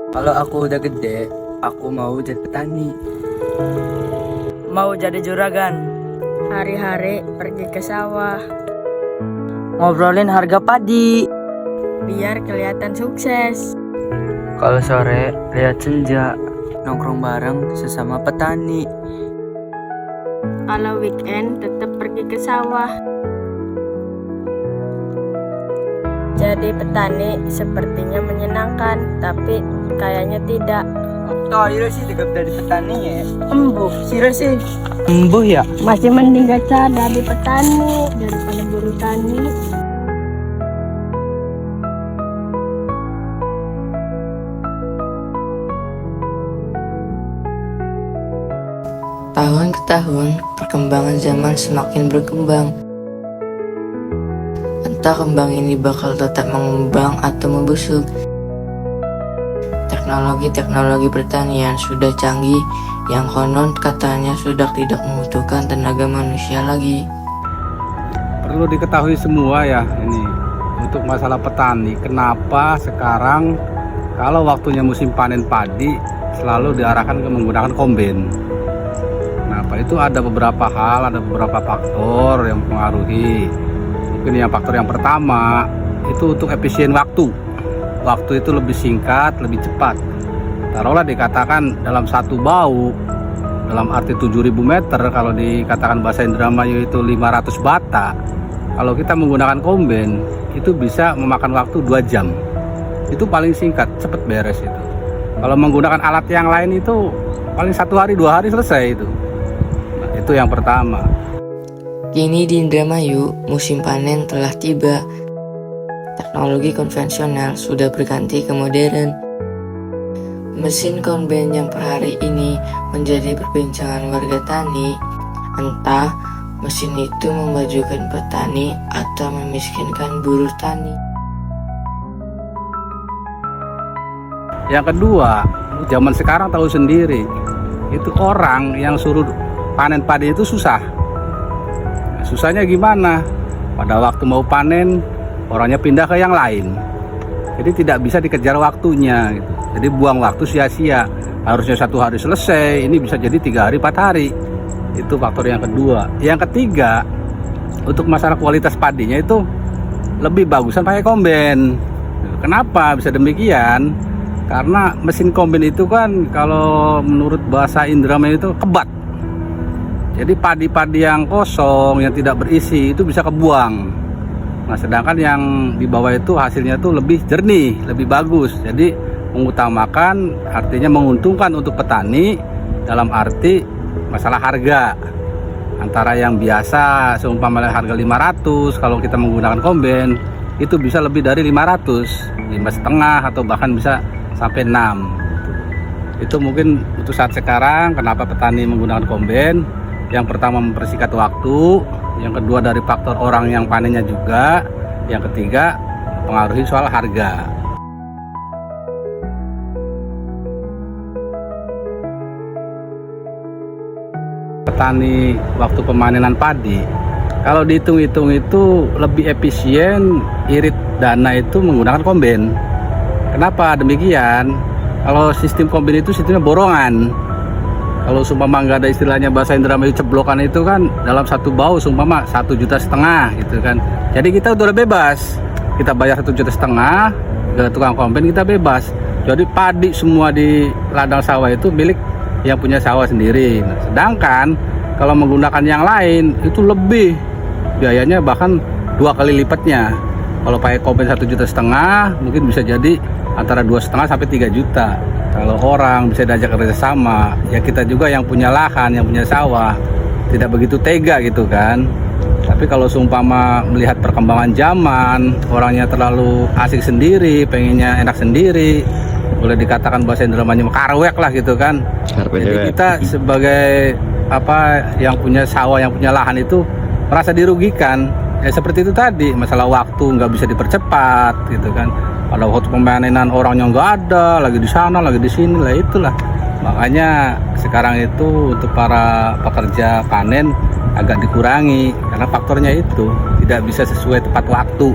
Kalau aku udah gede, aku mau jadi petani. Mau jadi juragan, Hari-hari pergi ke sawah, ngobrolin harga padi. biar kelihatan sukses. Kalau sore, lihat senja, nongkrong bareng sesama petani. Kalau weekend tetap pergi ke sawah. Jadi petani sepertinya menyenangkan, tapi kayaknya tidak. Iya sih tegap dari petani ya. Embuh, Sih. Embuh ya? masih mending gacha dari petani daripada buruh tani. Tahun ke tahun, perkembangan zaman semakin berkembang. Entah kembang ini bakal tetap mengembang atau membusuk. Teknologi pertanian sudah canggih, yang konon katanya sudah tidak membutuhkan tenaga manusia lagi. Perlu diketahui semua ya ini untuk masalah petani, kenapa sekarang kalau waktunya musim panen padi selalu diarahkan ke menggunakan kombain. Kenapa? Itu ada beberapa hal, ada beberapa faktor yang mempengaruhi. Mungkin yang faktor yang pertama itu untuk efisien waktu. Waktu itu lebih singkat, lebih cepat. Taruhlah dikatakan dalam satu bau, dalam arti 7.000 meter, kalau dikatakan bahasa Indramayu itu 500 bata. Kalau kita menggunakan kombain, itu bisa memakan waktu 2 jam. Itu paling singkat, cepat beres itu. Kalau menggunakan alat yang lain itu paling 1 hari, 2 hari selesai itu. Nah, itu yang pertama. Kini di Indramayu, musim panen telah tiba. Teknologi konvensional sudah berganti ke modern. Mesin kombain yang per hari ini menjadi perbincangan warga tani. Entah mesin itu memajukan petani atau memiskinkan buruh tani. Yang kedua, zaman sekarang tahu sendiri, itu orang yang suruh panen padi itu susah. Susahnya gimana? Pada waktu mau panen, orangnya pindah ke yang lain. Jadi tidak bisa dikejar waktunya gitu. Jadi buang waktu sia-sia. Harusnya 1 hari selesai, ini bisa jadi 3 hari, 4 hari. Itu faktor yang kedua. Yang ketiga, untuk masalah kualitas padinya itu lebih bagusan pakai kombain. Kenapa bisa demikian? Karena mesin kombain itu kan kalau menurut bahasa Indramayu itu kebat. Jadi padi-padi yang kosong, yang tidak berisi itu bisa kebuang. Nah, sedangkan yang di bawah itu hasilnya itu lebih jernih, lebih bagus. Jadi mengutamakan, artinya menguntungkan untuk petani dalam arti masalah harga. Antara yang biasa seumpamanya harga 500, kalau kita menggunakan kombain itu bisa lebih dari 500, 5,5 atau bahkan bisa sampai 6. Itu mungkin untuk saat sekarang kenapa petani menggunakan kombain. Yang pertama mempersingkat waktu, yang kedua dari faktor orang yang panennya juga, yang ketiga mempengaruhi soal harga. Petani waktu pemanenan padi, kalau dihitung-hitung itu lebih efisien irit dana itu menggunakan kombain. Kenapa demikian? Kalau sistem kombain itu sistemnya borongan. Kalau sumpama nggak ada istilahnya bahasa Indramayu ceblokan itu kan dalam satu bau sumpama 1,5 juta gitu kan. Jadi kita udah bebas. Kita bayar 1,5 juta ke tukang kombain, kita bebas. Jadi padi semua di ladang sawah itu milik yang punya sawah sendiri. Nah, sedangkan kalau menggunakan yang lain itu lebih biayanya, bahkan 2 kali lipatnya. Kalau pakai kombain 1,5 juta mungkin bisa jadi antara 2,5 sampai 3 juta. Kalau orang bisa diajak kerjasama, ya kita juga yang punya lahan, yang punya sawah, tidak begitu tega gitu kan. Tapi kalau seumpama melihat perkembangan zaman, orangnya terlalu asik sendiri, pengennya enak sendiri, boleh dikatakan bahasa Indramayu karwek lah gitu kan. Jadi kita sebagai yang punya sawah, yang punya lahan itu merasa dirugikan. Ya seperti itu tadi, masalah waktu nggak bisa dipercepat gitu kan. Pada waktu pemanenan orangnya nggak ada, lagi di sana, lagi di sini lah, itulah. Makanya sekarang itu untuk para pekerja panen agak dikurangi karena faktornya itu tidak bisa sesuai tepat waktu.